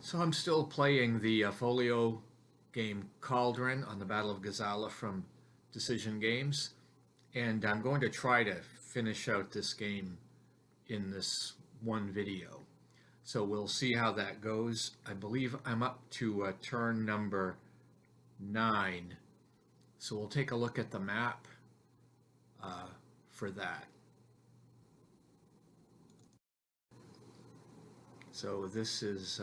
So I'm still playing the folio game Cauldron on the Battle of Gazala from Decision Games, and I'm going to try to finish out this game in this one video. So we'll see how that goes. I believe I'm up to turn number 9. So we'll take a look at the map for that. So this is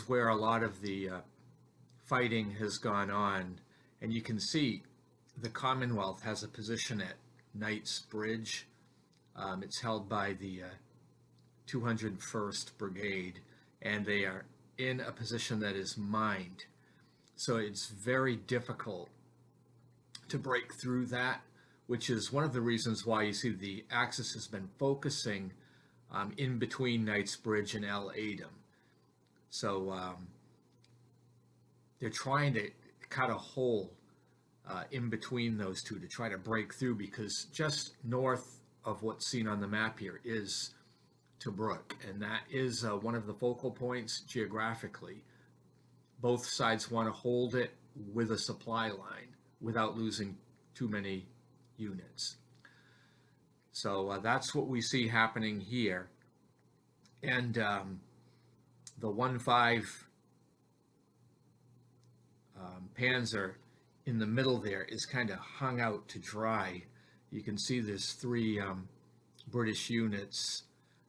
where a lot of the fighting has gone on, and you can see the Commonwealth has a position at Knight's Bridge. It's held by the 201st Brigade, and they are in a position that is mined. So it's very difficult to break through that, which is one of the reasons why you see the Axis has been focusing in between Knight's Bridge and El Adam. So they're trying to cut a hole in between those two to try to break through, because just north of what's seen on the map here is Tobruk, and that is one of the focal points geographically. Both sides want to hold it with a supply line without losing too many units. So that's what we see happening here. And the 1-5 Panzer in the middle there is kind of hung out to dry. You can see there's 3 British units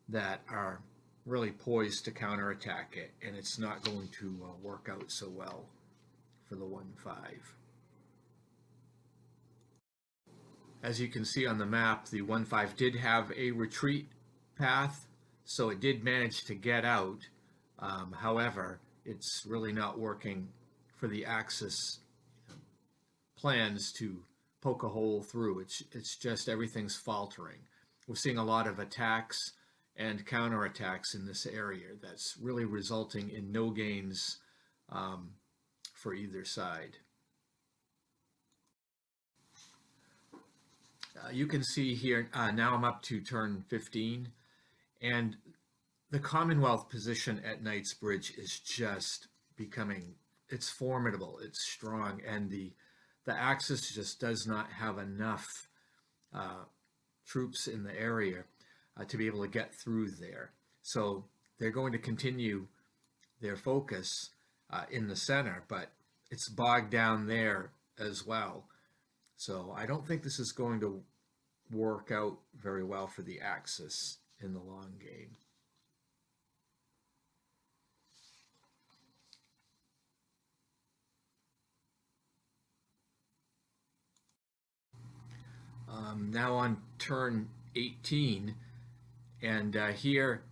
that are really poised to counterattack it, and it's not going to work out so well for the 1-5. As you can see on the map, the 1-5 did have a retreat path, so it did manage to get out. However, it's really not working for the Axis plans to poke a hole through. It's just everything's faltering. We're seeing a lot of attacks and counterattacks in this area that's really resulting in no gains for either side. You can see here, now I'm up to turn 15, and the Commonwealth position at Knight's Bridge is just becoming, it's formidable, it's strong, and the Axis just does not have enough troops in the area to be able to get through there. So they're going to continue their focus in the center, but it's bogged down there as well. So I don't think this is going to work out very well for the Axis in the long game. Now on turn 18, and here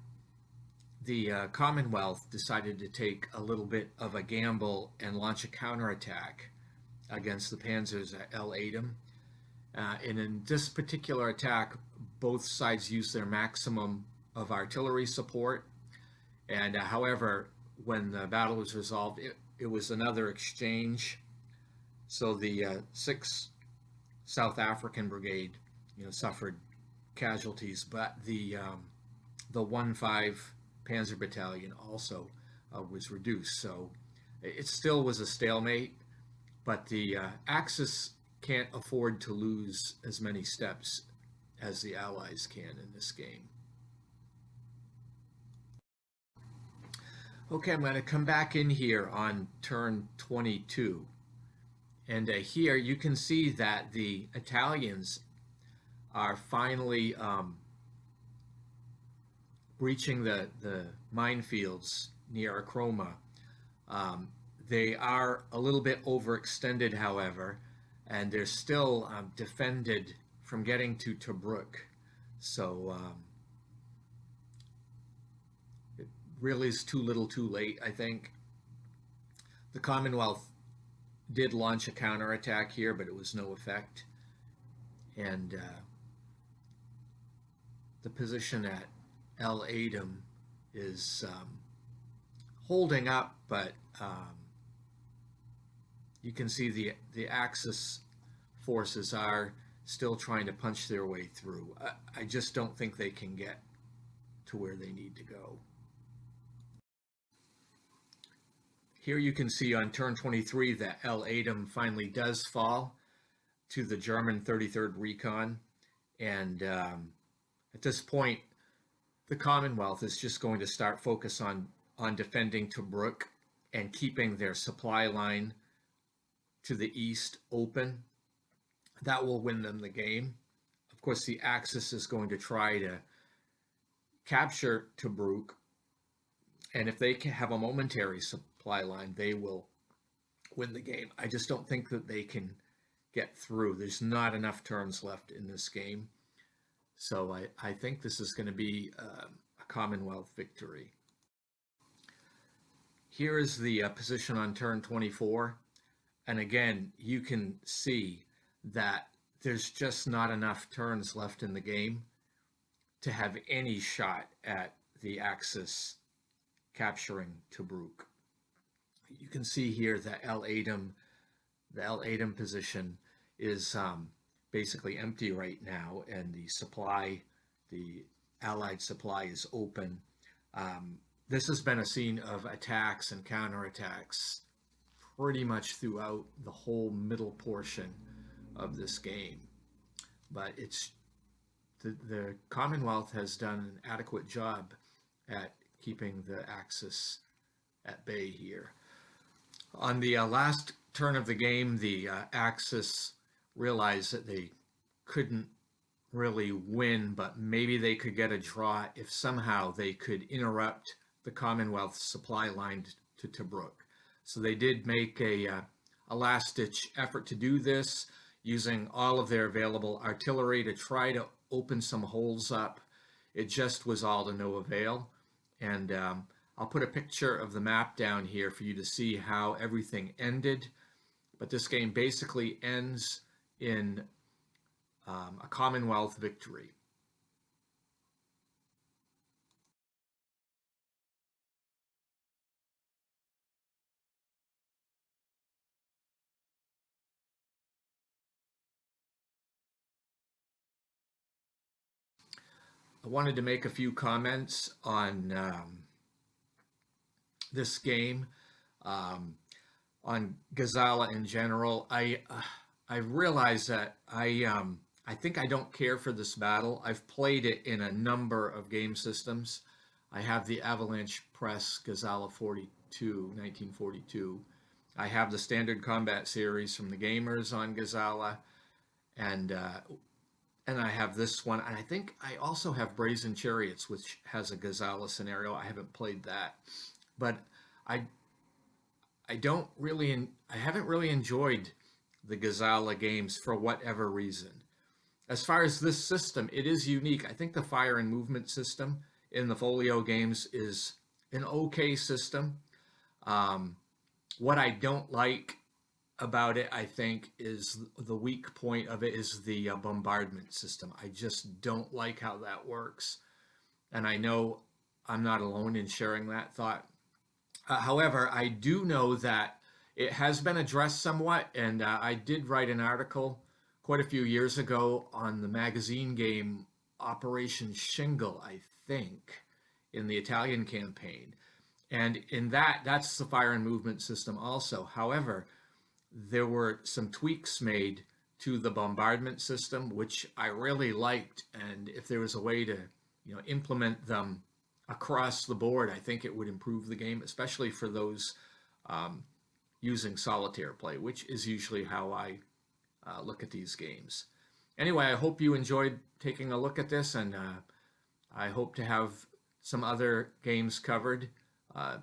the Commonwealth decided to take a little bit of a gamble and launch a counterattack against the Panzers at El Adam. And in this particular attack, both sides used their maximum of artillery support. And however, when the battle was resolved, it was another exchange. So the 6th South African Brigade, suffered casualties, but the 1-5 Panzer Battalion also was reduced. So it still was a stalemate, but the Axis can't afford to lose as many steps as the Allies can in this game. Okay, I'm going to come back in here on turn 22. And here you can see that the Italians are finally breaching the minefields near Acroma. They are a little bit overextended, however, and they're still defended from getting to Tobruk. So it really is too little too late, I think. The Commonwealth did launch a counterattack here, but it was no effect. And the position at El Adam is holding up, but you can see the Axis forces are still trying to punch their way through. I just don't think they can get to where they need to go. Here you can see on turn 23 that El Adam finally does fall to the German 33rd Recon. And at this point, the Commonwealth is just going to start focus on defending Tobruk and keeping their supply line to the east open. That will win them the game. Of course, the Axis is going to try to capture Tobruk, and if they can have a momentary supply line, they will win the game. I just don't think that they can get through. There's not enough turns left in this game. So I think this is going to be a Commonwealth victory. Here is the position on turn 24. And again, you can see that there's just not enough turns left in the game to have any shot at the Axis capturing Tobruk. You can see here that the El Adam position is basically empty right now, and the Allied supply is open. This has been a scene of attacks and counterattacks pretty much throughout the whole middle portion of this game. But it's the Commonwealth has done an adequate job at keeping the Axis at bay here. On the last turn of the game, the Axis realized that they couldn't really win, but maybe they could get a draw if somehow they could interrupt the Commonwealth supply line to Tobruk. So they did make a last-ditch effort to do this, using all of their available artillery to try to open some holes up. It just was all to no avail. And I'll put a picture of the map down here for you to see how everything ended. But this game basically ends in a Commonwealth victory. I wanted to make a few comments on this game, on Gazala in general. I realize that I think I don't care for this battle. I've played it in a number of game systems. I have the Avalanche Press Gazala 1942. I have the Standard Combat series from the Gamers on Gazala, and I have this one, and I think I also have Brazen Chariots, which has a Gazala scenario. I haven't played that, but I haven't really enjoyed the Gazala games for whatever reason. As far as this system, it is unique. I think the fire and movement system in the Folio games is an okay system. What I don't like about it, I think, is the weak point of it is the bombardment system. I just don't like how that works. And I know I'm not alone in sharing that thought. However, I do know that it has been addressed somewhat, and I did write an article quite a few years ago on the magazine game Operation Shingle, I think, in the Italian campaign. And in that's the fire and movement system also. However, there were some tweaks made to the bombardment system, which I really liked. And if there was a way to, implement them across the board, I think it would improve the game, especially for those using solitaire play, which is usually how I look at these games. Anyway, I hope you enjoyed taking a look at this, and I hope to have some other games covered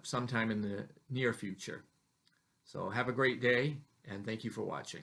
sometime in the near future. So have a great day, and thank you for watching.